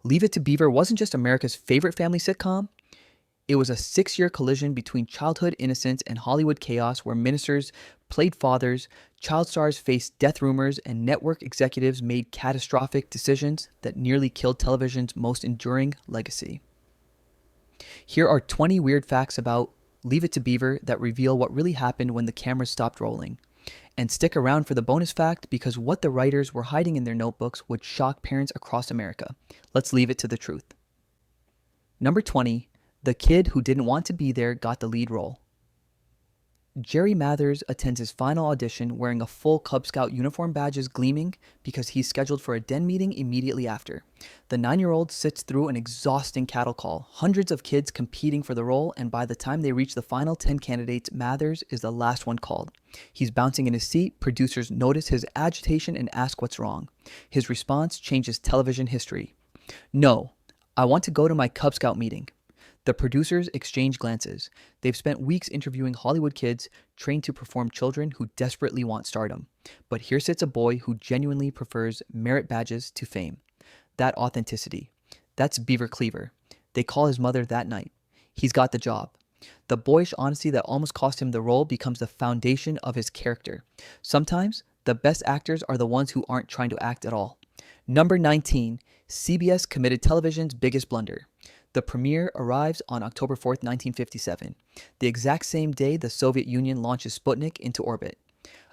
Leave It to Beaver wasn't just America's favorite family sitcom, it was a 6 year collision between childhood innocence and Hollywood chaos where ministers played fathers, child stars faced death rumors, and network executives made catastrophic decisions that nearly killed television's most enduring legacy. Here are 20 weird facts about Leave It to Beaver that reveal what really happened when the cameras stopped rolling. And stick around for the bonus fact because what the writers were hiding in their notebooks would shock parents across America. Let's leave it to the truth. Number 20, the kid who didn't want to be there got the lead role. Jerry Mathers attends his final audition wearing a full Cub Scout uniform, badges gleaming, because he's scheduled for a den meeting immediately after. The 9-year-old sits through an exhausting cattle call, hundreds of kids competing for the role, and by the time they reach the final 10 candidates, Mathers is the last one called. He's bouncing in his seat, producers notice his agitation and ask what's wrong. His response changes television history. "No, I want to go to my Cub Scout meeting." The producers exchange glances. They've spent weeks interviewing Hollywood kids trained to perform children who desperately want stardom. But here sits a boy who genuinely prefers merit badges to fame. That authenticity. That's Beaver Cleaver. They call his mother that night. He's got the job. The boyish honesty that almost cost him the role becomes the foundation of his character. Sometimes, the best actors are the ones who aren't trying to act at all. Number 19, CBS committed television's biggest blunder. The premiere arrives on October 4th, 1957, the exact same day the Soviet Union launches Sputnik into orbit.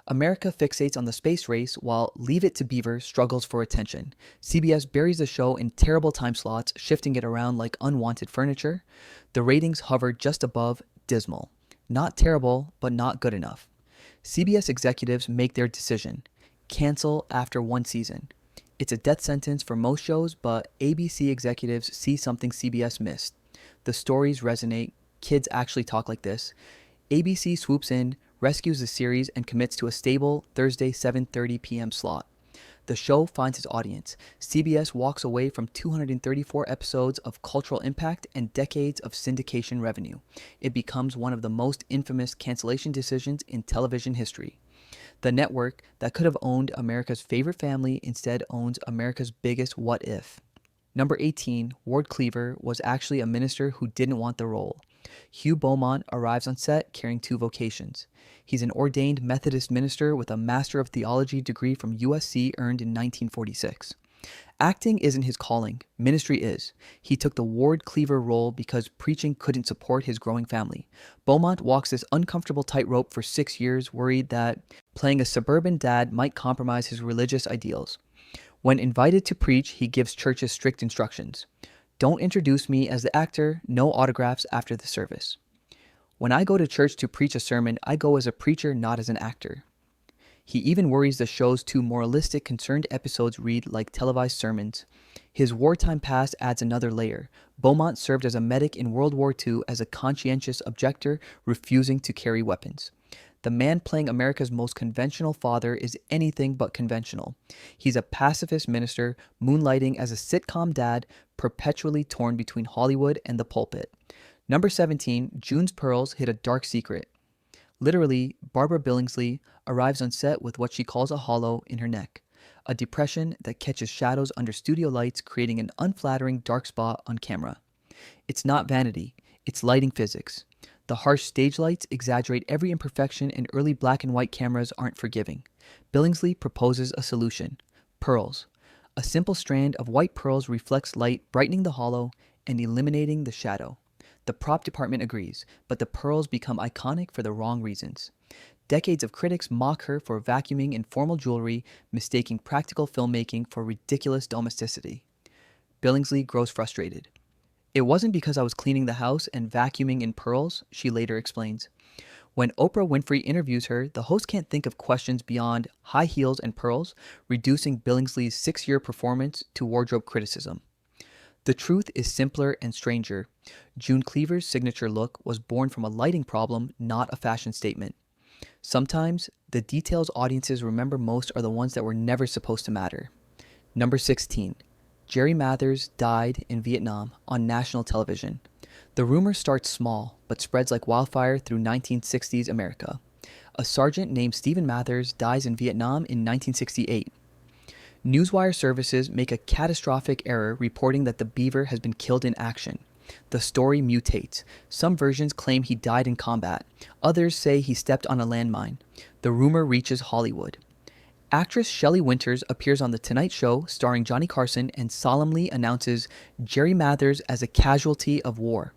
America fixates on the space race while Leave It to Beaver struggles for attention. CBS buries the show in terrible time slots, shifting it around like unwanted furniture. The ratings hover just above dismal. Not terrible, but not good enough. CBS executives make their decision. Cancel after one season. It's a death sentence for most shows, but ABC executives see something CBS missed. The stories resonate. Kids actually talk like this. ABC swoops in, rescues the series, and commits to a stable Thursday 7:30 p.m. slot. The show finds its audience. CBS walks away from 234 episodes of cultural impact and decades of syndication revenue. It becomes one of the most infamous cancellation decisions in television history. The network that could have owned America's favorite family instead owns America's biggest what if. Number 18, Ward Cleaver was actually a minister who didn't want the role. Hugh Beaumont arrives on set carrying two vocations. He's an ordained Methodist minister with a Master of Theology degree from USC earned in 1946. Acting isn't his calling, ministry is. He took the Ward Cleaver role because preaching couldn't support his growing family. Beaumont walks this uncomfortable tightrope for 6 years, worried that playing a suburban dad might compromise his religious ideals. When invited to preach, he gives churches strict instructions. Don't introduce me as the actor, no autographs after the service. When I go to church to preach a sermon, I go as a preacher, not as an actor. He even worries the show's two moralistic, concerned episodes read like televised sermons. His wartime past adds another layer. Beaumont served as a medic in World War II as a conscientious objector, refusing to carry weapons. The man playing America's most conventional father is anything but conventional. He's a pacifist minister, moonlighting as a sitcom dad, perpetually torn between Hollywood and the pulpit. Number 17, June's pearls hid a dark secret. Literally, Barbara Billingsley arrives on set with what she calls a hollow in her neck, a depression that catches shadows under studio lights, creating an unflattering dark spot on camera. It's not vanity, it's lighting physics. The harsh stage lights exaggerate every imperfection, and early black and white cameras aren't forgiving. Billingsley proposes a solution: pearls. A simple strand of white pearls reflects light, brightening the hollow and eliminating the shadow. The prop department agrees, but the pearls become iconic for the wrong reasons. Decades of critics mock her for vacuuming in formal jewelry, mistaking practical filmmaking for ridiculous domesticity. Billingsley grows frustrated. "It wasn't because I was cleaning the house and vacuuming in pearls," she later explains. When Oprah Winfrey interviews her, the host can't think of questions beyond high heels and pearls, reducing Billingsley's 6-year performance to wardrobe criticism. The truth is simpler and stranger. June Cleaver's signature look was born from a lighting problem, not a fashion statement. Sometimes, the details audiences remember most are the ones that were never supposed to matter. Number 16. Jerry Mathers died in Vietnam on national television. The rumor starts small, but spreads like wildfire through 1960s America. A sergeant named Stephen Mathers dies in Vietnam in 1968. Newswire services make a catastrophic error reporting that the Beaver has been killed in action. The story mutates. Some versions claim he died in combat. Others say he stepped on a landmine. The rumor reaches Hollywood. Actress Shelley Winters appears on The Tonight Show starring Johnny Carson and solemnly announces Jerry Mathers as a casualty of war.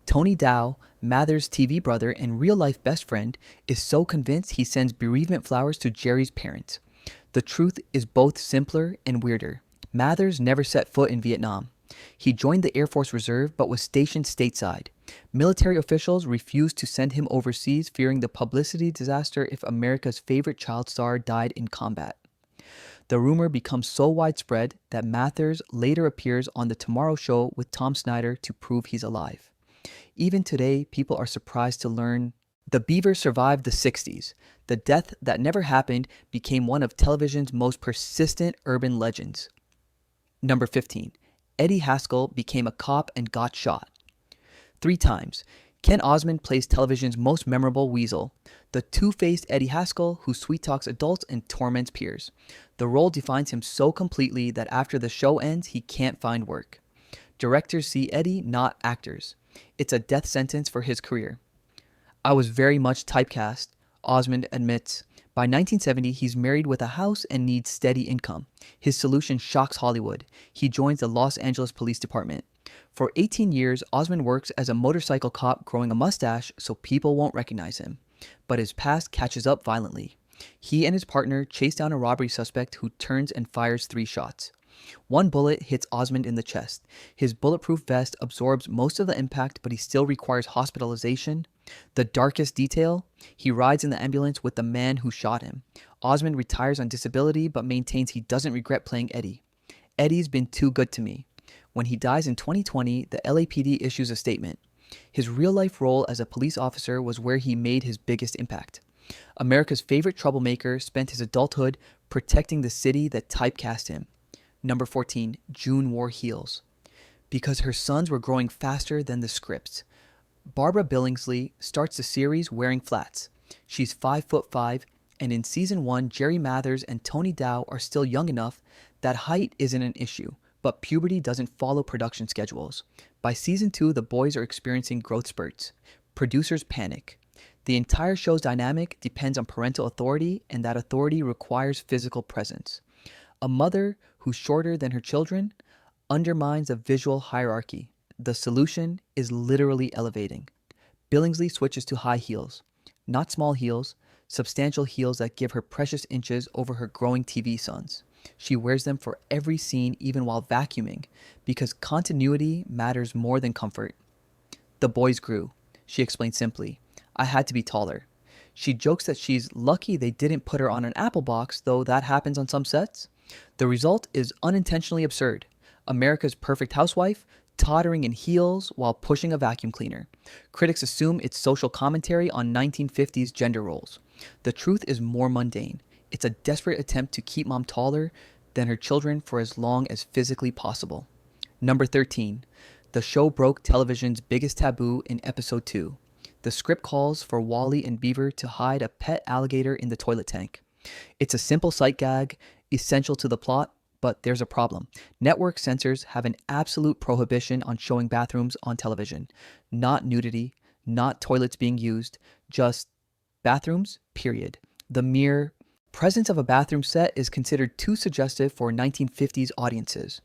Tony Dow, Mathers' TV brother and real-life best friend, is so convinced he sends bereavement flowers to Jerry's parents. The truth is both simpler and weirder. Mathers never set foot in Vietnam. He joined the Air Force Reserve but was stationed stateside. Military officials refused to send him overseas, fearing the publicity disaster if America's favorite child star died in combat. The rumor becomes so widespread that Mathers later appears on The Tomorrow Show with Tom Snyder to prove he's alive. Even today, people are surprised to learn the Beaver survived the 60s. The death that never happened became one of television's most persistent urban legends. Number 15. Eddie Haskell became a cop and got shot. 3 times. Ken Osmond plays television's most memorable weasel, the two-faced Eddie Haskell who sweet-talks adults and torments peers. The role defines him so completely that after the show ends, he can't find work. Directors see Eddie, not actors. It's a death sentence for his career. I was very much typecast, Osmond admits. By 1970, he's married with a house and needs steady income. His solution shocks Hollywood. He joins the Los Angeles Police Department. For 18 years, Osmond works as a motorcycle cop growing a mustache so people won't recognize him. But his past catches up violently. He and his partner chase down a robbery suspect who turns and fires 3 shots. One bullet hits Osmond in the chest. His bulletproof vest absorbs most of the impact, but he still requires hospitalization. The darkest detail? He rides in the ambulance with the man who shot him. Osmond retires on disability, but maintains he doesn't regret playing Eddie. Eddie's been too good to me. When he dies in 2020, the LAPD issues a statement. His real-life role as a police officer was where he made his biggest impact. America's favorite troublemaker spent his adulthood protecting the city that typecast him. Number 14, June wore heels. Because her sons were growing faster than the scripts. Barbara Billingsley starts the series wearing flats. She's 5'5", and in season 1, Jerry Mathers and Tony Dow are still young enough that height isn't an issue, but puberty doesn't follow production schedules. By season 2, the boys are experiencing growth spurts. Producers panic. The entire show's dynamic depends on parental authority, and that authority requires physical presence. A mother who's shorter than her children undermines a visual hierarchy. The solution is literally elevating. Billingsley switches to high heels. Not small heels, substantial heels that give her precious inches over her growing TV sons. She wears them for every scene, even while vacuuming, because continuity matters more than comfort. The boys grew. She explained simply. I had to be taller. She jokes that she's lucky they didn't put her on an apple box, though that happens on some sets. The result is unintentionally absurd. America's perfect housewife, tottering in heels while pushing a vacuum cleaner. Critics assume it's social commentary on 1950s gender roles. The truth is more mundane. It's a desperate attempt to keep mom taller than her children for as long as physically possible. Number 13. The show broke television's biggest taboo in episode 2. The script calls for Wally and Beaver to hide a pet alligator in the toilet tank. It's a simple sight gag, essential to the plot, but there's a problem. Network censors have an absolute prohibition on showing bathrooms on television. Not nudity, not toilets being used, just bathrooms, period. The mere presence of a bathroom set is considered too suggestive for 1950s audiences.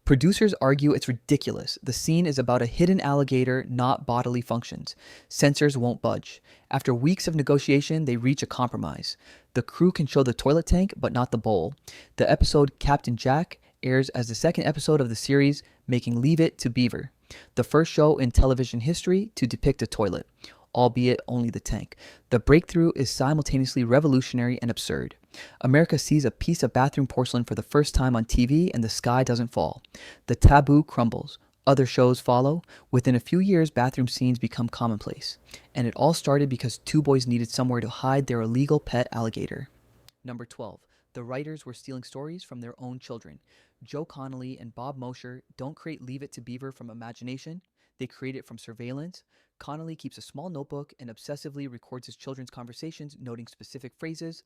Producers argue it's ridiculous. The scene is about a hidden alligator, not bodily functions. Censors won't budge. After weeks of negotiation, they reach a compromise. The crew can show the toilet tank, but not the bowl. The episode Captain Jack airs as the second episode of the series, making Leave It to Beaver, the first show in television history to depict a toilet, albeit only the tank. The breakthrough is simultaneously revolutionary and absurd. America sees a piece of bathroom porcelain for the first time on TV, and the sky doesn't fall. The taboo crumbles. Other shows follow. Within a few years, bathroom scenes become commonplace. And it all started because 2 boys needed somewhere to hide their illegal pet alligator. Number 12. The writers were stealing stories from their own children. Joe Connolly and Bob Mosher don't create Leave It to Beaver from imagination. They create it from surveillance. Connolly keeps a small notebook and obsessively records his children's conversations, noting specific phrases.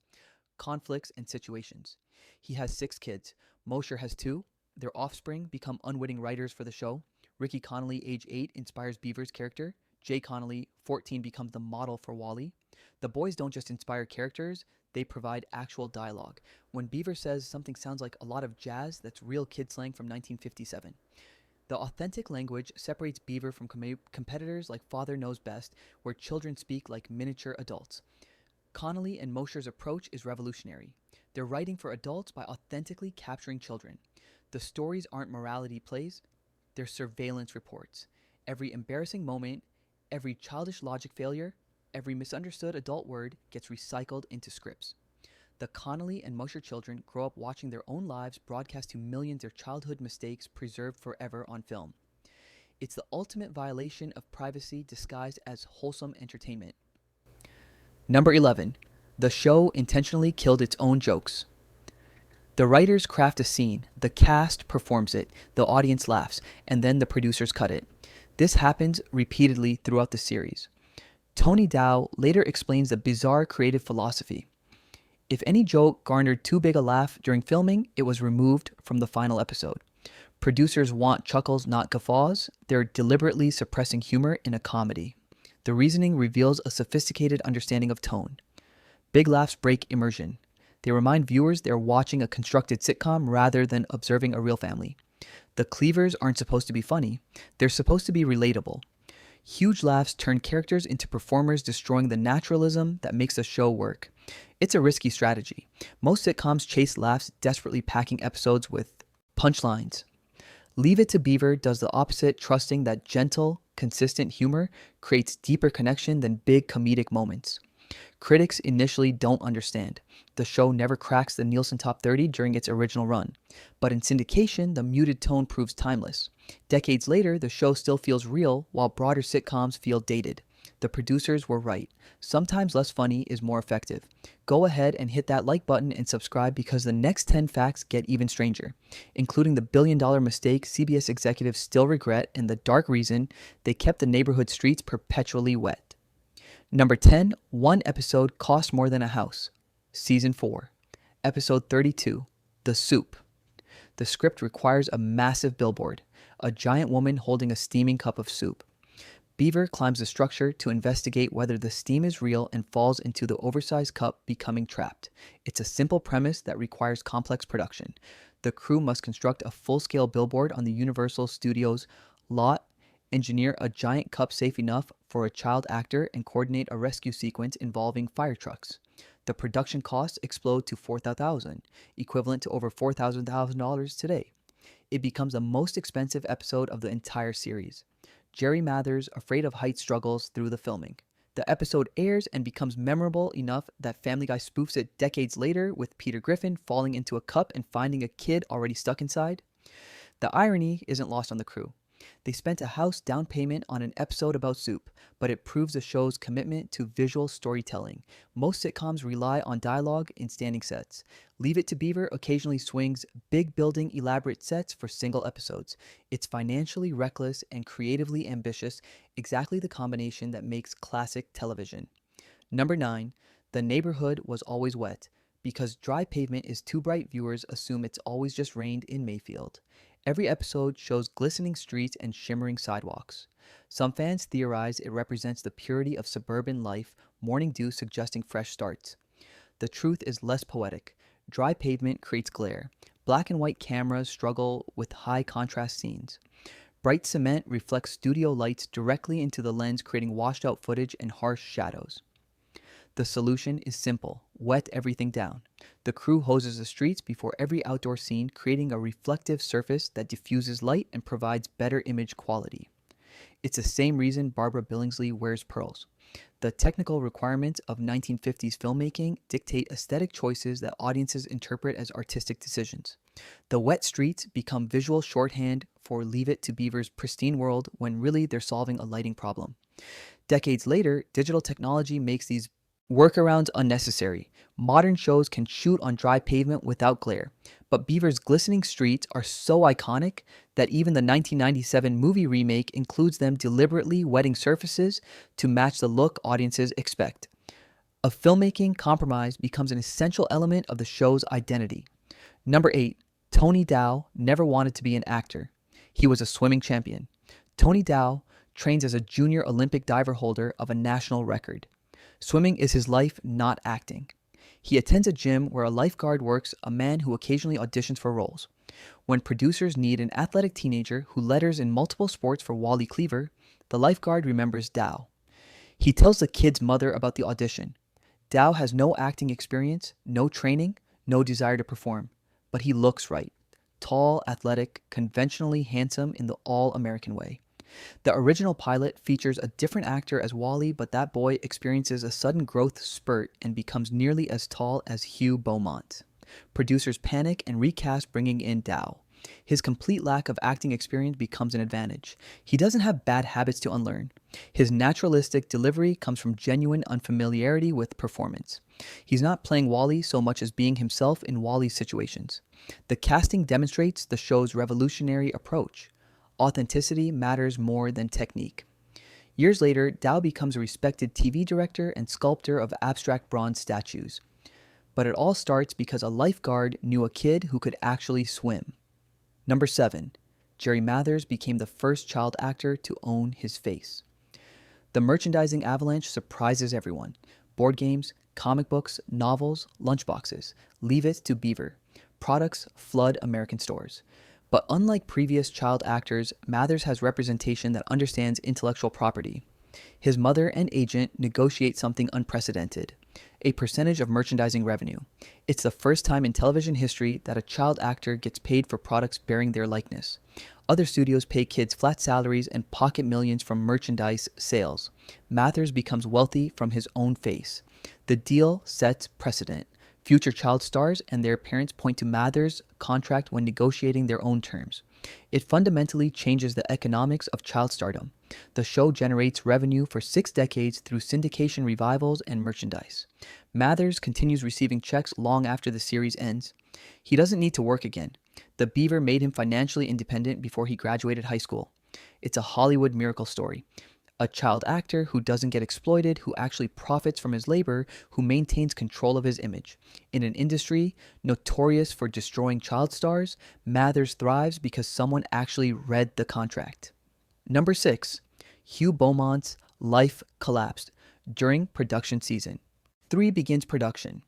conflicts, and situations. He has 6 kids. Mosher has 2. Their offspring become unwitting writers for the show. Ricky Connolly, age 8, inspires Beaver's character. Jay Connolly, 14, becomes the model for Wally. The boys don't just inspire characters, they provide actual dialogue. When Beaver says something sounds like a lot of jazz, that's real kid slang from 1957. The authentic language separates Beaver from competitors like Father Knows Best, where children speak like miniature adults. Connolly and Mosher's approach is revolutionary. They're writing for adults by authentically capturing children. The stories aren't morality plays, they're surveillance reports. Every embarrassing moment, every childish logic failure, every misunderstood adult word gets recycled into scripts. The Connolly and Mosher children grow up watching their own lives broadcast to millions their childhood mistakes preserved forever on film. It's the ultimate violation of privacy disguised as wholesome entertainment. Number 11. The show intentionally killed its own jokes. The writers craft a scene, the cast performs it, the audience laughs, and then the producers cut it. This happens repeatedly throughout the series. Tony Dow later explains the bizarre creative philosophy. If any joke garnered too big a laugh during filming, it was removed from the final episode. Producers want chuckles, not guffaws. They're deliberately suppressing humor in a comedy. The reasoning reveals a sophisticated understanding of tone. Big laughs break immersion. They remind viewers they're watching a constructed sitcom rather than observing a real family. The Cleavers aren't supposed to be funny. They're supposed to be relatable. Huge laughs turn characters into performers, destroying the naturalism that makes the show work. It's a risky strategy. Most sitcoms chase laughs, desperately packing episodes with punchlines. Leave It to Beaver does the opposite, trusting that gentle, consistent humor creates deeper connection than big comedic moments. Critics initially don't understand. The show never cracks the Nielsen Top 30 during its original run. But in syndication, the muted tone proves timeless. Decades later, the show still feels real, while broader sitcoms feel dated. The producers were right. Sometimes less funny is more effective. Go ahead and hit that like button and subscribe, because the next 10 facts get even stranger, including the billion-dollar mistake CBS executives still regret and the dark reason they kept the neighborhood streets perpetually wet. Number 10, one episode cost more than a house. Season 4. Episode 32, The Soup. The script requires a massive billboard, a giant woman holding a steaming cup of soup. Beaver climbs the structure to investigate whether the steam is real and falls into the oversized cup, becoming trapped. It's a simple premise that requires complex production. The crew must construct a full-scale billboard on the Universal Studios lot, engineer a giant cup safe enough for a child actor, and coordinate a rescue sequence involving fire trucks. The production costs explode to $4,000, equivalent to over $4,000 today. It becomes the most expensive episode of the entire series. Jerry Mathers, afraid of heights, struggles through the filming. The episode airs and becomes memorable enough that Family Guy spoofs it decades later, with Peter Griffin falling into a cup and finding a kid already stuck inside. The irony isn't lost on the crew. They spent a house down payment on an episode about soup, but it proves the show's commitment to visual storytelling. Most sitcoms rely on dialogue in standing sets. Leave It to Beaver occasionally swings big building elaborate sets for single episodes. It's financially reckless and creatively ambitious, exactly the combination that makes classic television. Number 9, the neighborhood was always wet. Because dry pavement is too bright, viewers assume it's always just rained in Mayfield. Every episode shows glistening streets and shimmering sidewalks. Some fans theorize it represents the purity of suburban life, morning dew suggesting fresh starts. The truth is less poetic. Dry pavement creates glare. Black and white cameras struggle with high contrast scenes. Bright cement reflects studio lights directly into the lens, creating washed out footage and harsh shadows. The solution is simple: wet everything down. The crew hoses the streets before every outdoor scene, creating a reflective surface that diffuses light and provides better image quality. It's the same reason Barbara Billingsley wears pearls. The technical requirements of 1950s filmmaking dictate aesthetic choices that audiences interpret as artistic decisions. The wet streets become visual shorthand for Leave It to Beaver's pristine world, when really they're solving a lighting problem. Decades later, digital technology makes these workarounds unnecessary. Modern shows can shoot on dry pavement without glare, but Beaver's glistening streets are so iconic that even the 1997 movie remake includes them deliberately wetting surfaces to match the look audiences expect. A filmmaking compromise becomes an essential element of the show's identity. Number 8. Tony Dow never wanted to be an actor. He was a swimming champion. Tony Dow trains as a junior Olympic diver holder of a national record. Swimming is his life, not acting. He attends a gym where a lifeguard works, a man who occasionally auditions for roles. When producers need an athletic teenager who letters in multiple sports for Wally Cleaver, the lifeguard remembers Dow. He tells the kid's mother about the audition. Dow has no acting experience, no training, no desire to perform, but he looks right. Tall, athletic, conventionally handsome in the all-American way. The original pilot features a different actor as Wally, but that boy experiences a sudden growth spurt and becomes nearly as tall as Hugh Beaumont. Producers panic and recast, bringing in Dow. His complete lack of acting experience becomes an advantage. He doesn't have bad habits to unlearn. His naturalistic delivery comes from genuine unfamiliarity with performance. He's not playing Wally so much as being himself in Wally's situations. The casting demonstrates the show's revolutionary approach. Authenticity matters more than technique. Years later, Dow becomes a respected TV director and sculptor of abstract bronze statues. But it all starts because a lifeguard knew a kid who could actually swim. Number 7. Jerry Mathers became the first child actor to own his face. The merchandising avalanche surprises everyone. Board games, comic books, novels, lunchboxes. Leave it to Beaver. Products flood American stores. But unlike previous child actors, Mathers has representation that understands intellectual property. His mother and agent negotiate something unprecedented: a percentage of merchandising revenue. It's the first time in television history that a child actor gets paid for products bearing their likeness. Other studios pay kids flat salaries and pocket millions from merchandise sales. Mathers becomes wealthy from his own face. The deal sets precedent. Future child stars and their parents point to Mathers' contract when negotiating their own terms. It fundamentally changes the economics of child stardom. The show generates revenue for 6 decades through syndication revivals and merchandise. Mathers continues receiving checks long after the series ends. He doesn't need to work again. The Beaver made him financially independent before he graduated high school. It's a Hollywood miracle story. A child actor who doesn't get exploited, who actually profits from his labor, who maintains control of his image. In an industry notorious for destroying child stars, Mathers thrives because someone actually read the contract. Number 6. Hugh Beaumont's life collapsed during production season. 3 begins production.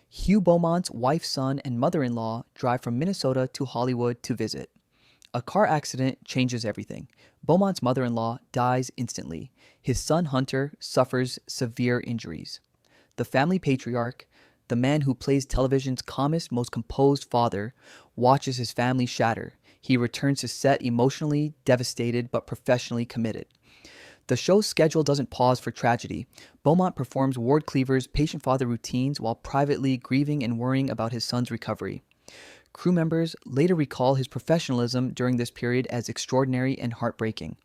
Hugh Beaumont's wife, son, and mother-in-law drive from Minnesota to Hollywood to visit. A car accident changes everything. Beaumont's mother-in-law dies instantly. His son Hunter suffers severe injuries. The family patriarch, the man who plays television's calmest, most composed father, watches his family shatter. He returns to set emotionally devastated but professionally committed. The show's schedule doesn't pause for tragedy. Beaumont performs Ward Cleaver's patient father routines while privately grieving and worrying about his son's recovery. Crew members later recall his professionalism during this period as extraordinary and heartbreaking.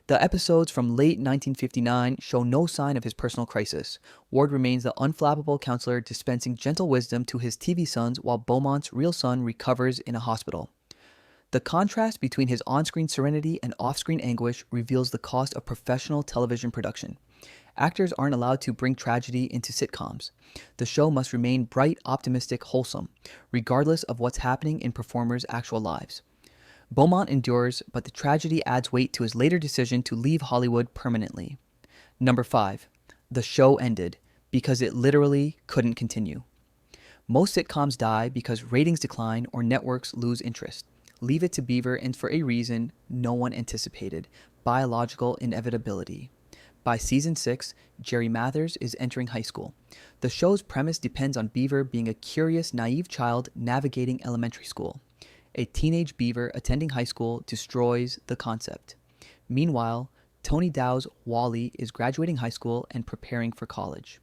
The episodes from late 1959 show no sign of his personal crisis. Ward remains the unflappable counselor dispensing gentle wisdom to his TV sons while Beaumont's real son recovers in a hospital. The contrast between his on-screen serenity and off-screen anguish reveals the cost of professional television production. Actors aren't allowed to bring tragedy into sitcoms. The show must remain bright, optimistic, wholesome, regardless of what's happening in performers' actual lives. Beaumont endures, but the tragedy adds weight to his later decision to leave Hollywood permanently. Number 5. The show ended because it literally couldn't continue. Most sitcoms die because ratings decline or networks lose interest. Leave It to Beaver ends for a reason no one anticipated: biological inevitability. By season 6, Jerry Mathers is entering high school. The show's premise depends on Beaver being a curious, naive child navigating elementary school. A teenage Beaver attending high school destroys the concept. Meanwhile, Tony Dow's Wally is graduating high school and preparing for college.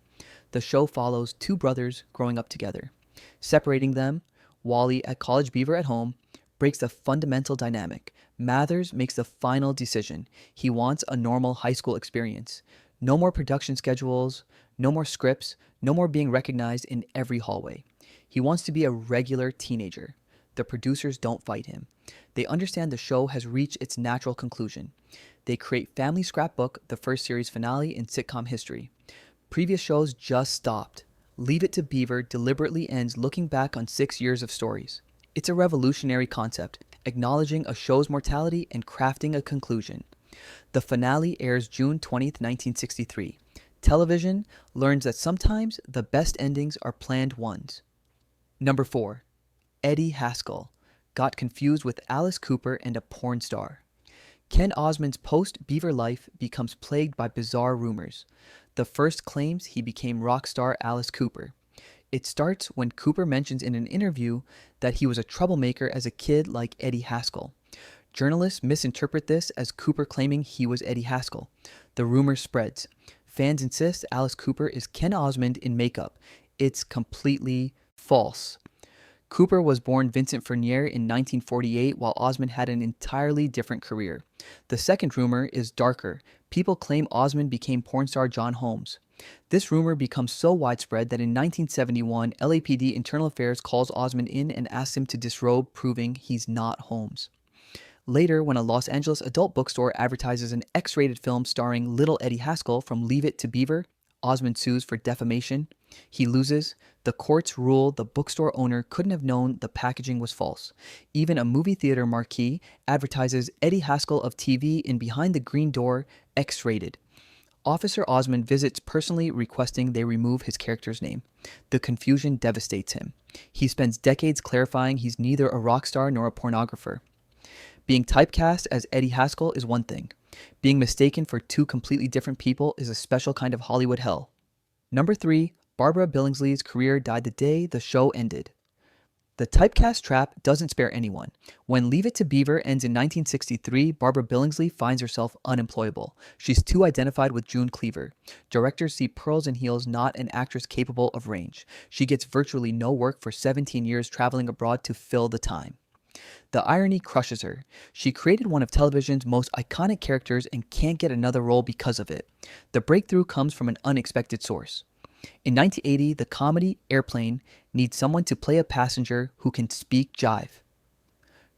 The show follows 2 brothers growing up together. Separating them, Wally at college, Beaver at home, breaks the fundamental dynamic. Mathers makes the final decision. He wants a normal high school experience. No more production schedules, no more scripts, no more being recognized in every hallway. He wants to be a regular teenager. The producers don't fight him. They understand the show has reached its natural conclusion. They create Family Scrapbook, the first series finale in sitcom history. Previous shows just stopped. Leave It to Beaver deliberately ends looking back on 6 years of stories. It's a revolutionary concept, acknowledging a show's mortality and crafting a conclusion. The finale airs June 20th, 1963. Television learns that sometimes the best endings are planned ones. Number 4. Eddie Haskell got confused with Alice Cooper and a porn star. Ken Osmond's post-Beaver life becomes plagued by bizarre rumors. The first claims he became rock star Alice Cooper. It starts when Cooper mentions in an interview that he was a troublemaker as a kid like Eddie Haskell. Journalists misinterpret this as Cooper claiming he was Eddie Haskell. The rumor spreads. Fans insist Alice Cooper is Ken Osmond in makeup. It's completely false. Cooper was born Vincent Fournier in 1948, while Osmond had an entirely different career. The second rumor is darker. People claim Osmond became porn star John Holmes. This rumor becomes so widespread that in 1971, LAPD Internal Affairs calls Osmond in and asks him to disrobe, proving he's not Holmes. Later, when a Los Angeles adult bookstore advertises an X-rated film starring little Eddie Haskell from Leave It to Beaver, Osmond sues for defamation. He loses. The courts rule the bookstore owner couldn't have known the packaging was false. Even a movie theater marquee advertises Eddie Haskell of TV in Behind the Green Door, X-rated. Officer Osmond visits personally requesting they remove his character's name. The confusion devastates him. He spends decades clarifying he's neither a rock star nor a pornographer. Being typecast as Eddie Haskell is one thing. Being mistaken for two completely different people is a special kind of Hollywood hell. Number 3, Barbara Billingsley's career died the day the show ended. The typecast trap doesn't spare anyone. When Leave It to Beaver ends in 1963, Barbara Billingsley finds herself unemployable. She's too identified with June Cleaver. Directors see pearls and heels, not an actress capable of range. She gets virtually no work for 17 years traveling abroad to fill the time. The irony crushes her. She created one of television's most iconic characters and can't get another role because of it. The breakthrough comes from an unexpected source. In 1980, the comedy Airplane needs someone to play a passenger who can speak jive,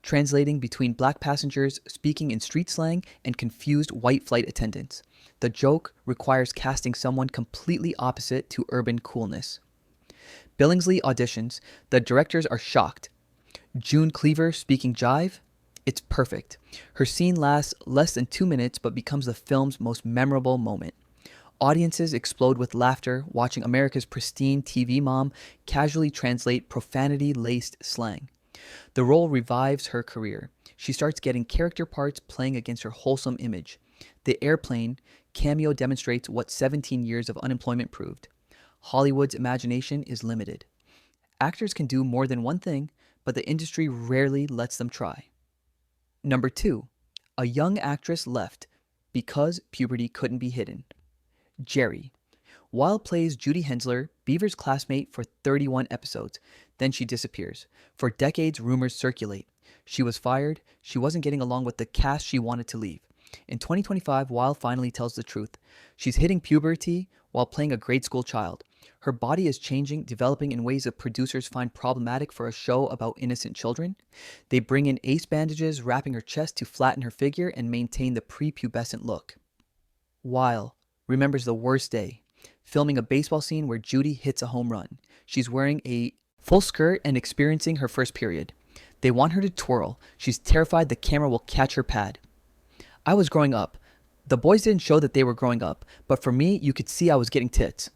translating between black passengers speaking in street slang and confused white flight attendants. The joke requires casting someone completely opposite to urban coolness. Billingsley auditions. The directors are shocked. June Cleaver speaking jive? It's perfect. Her scene lasts less than 2 minutes but becomes the film's most memorable moment. Audiences explode with laughter watching America's pristine TV mom casually translate profanity-laced slang. The role revives her career. She starts getting character parts playing against her wholesome image. The Airplane cameo demonstrates what 17 years of unemployment proved. Hollywood's imagination is limited. Actors can do more than one thing, but the industry rarely lets them try. Number 2, a young actress left because puberty couldn't be hidden. Jerry. Wally plays Judy Hensler, Beaver's classmate, for 31 episodes. Then she disappears. For decades, rumors circulate. She was fired. She wasn't getting along with the cast she wanted to leave. In 2025, Wally finally tells the truth. She's hitting puberty while playing a grade school child. Her body is changing, developing in ways that producers find problematic for a show about innocent children. They bring in ace bandages, wrapping her chest to flatten her figure and maintain the prepubescent look. Wally remembers the worst day, filming a baseball scene where Judy hits a home run. She's wearing a full skirt and experiencing her first period. They want her to twirl. She's terrified the camera will catch her pad. I was growing up. The boys didn't show that they were growing up, but for me, you could see I was getting tits.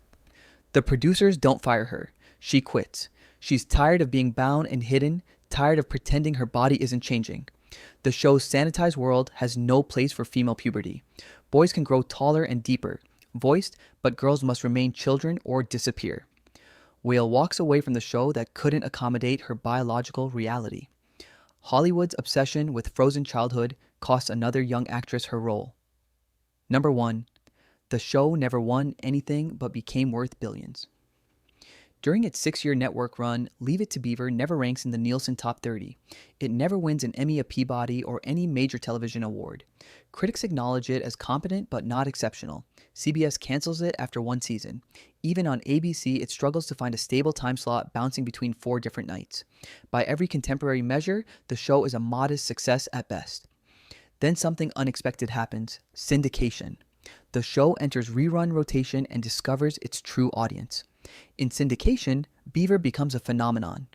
The producers don't fire her. She quits. She's tired of being bound and hidden, tired of pretending her body isn't changing. The show's sanitized world has no place for female puberty. Boys can grow taller and deeper, voiced, but girls must remain children or disappear. Whale walks away from the show that couldn't accommodate her biological reality. Hollywood's obsession with frozen childhood cost another young actress her role. Number 1. The show never won anything but became worth billions. During its 6-year network run, Leave It to Beaver never ranks in the Nielsen Top 30. It never wins an Emmy, a Peabody, or any major television award. Critics acknowledge it as competent but not exceptional. CBS cancels it after 1 season. Even on ABC, it struggles to find a stable time slot bouncing between 4 different nights. By every contemporary measure, the show is a modest success at best. Then something unexpected happens: syndication. The show enters rerun rotation and discovers its true audience. In syndication, Beaver becomes a phenomenon.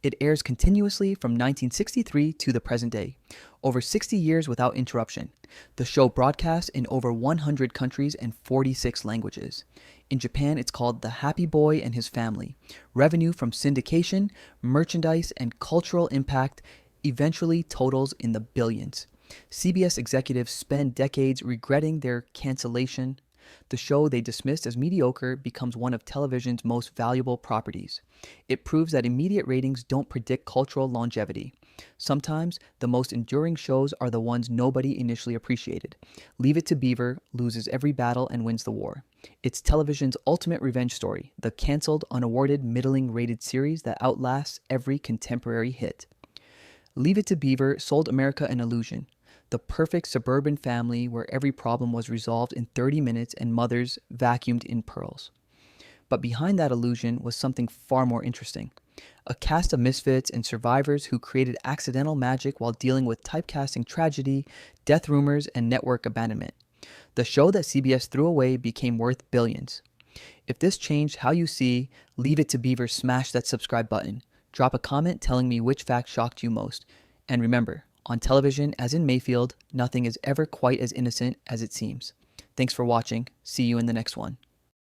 It airs continuously from 1963 to the present day, over 60 years without interruption. The show broadcasts in over 100 countries and 46 languages. In Japan, it's called The Happy Boy and His Family. Revenue from syndication, merchandise, and cultural impact eventually totals in the billions. CBS executives spend decades regretting their cancellation. The show they dismissed as mediocre becomes one of television's most valuable properties. It proves that immediate ratings don't predict cultural longevity. Sometimes, the most enduring shows are the ones nobody initially appreciated. Leave It to Beaver loses every battle and wins the war. It's television's ultimate revenge story, the canceled, unawarded, middling-rated series that outlasts every contemporary hit. Leave It to Beaver sold America an illusion. The perfect suburban family where every problem was resolved in 30 minutes and mothers vacuumed in pearls. But behind that illusion was something far more interesting. A cast of misfits and survivors who created accidental magic while dealing with typecasting tragedy, death rumors, and network abandonment. The show that CBS threw away became worth billions. If this changed how you see Leave It to Beaver, smash that subscribe button. Drop a comment telling me which fact shocked you most. And remember, on television, as in Mayfield, nothing is ever quite as innocent as it seems. Thanks for watching. See you in the next one.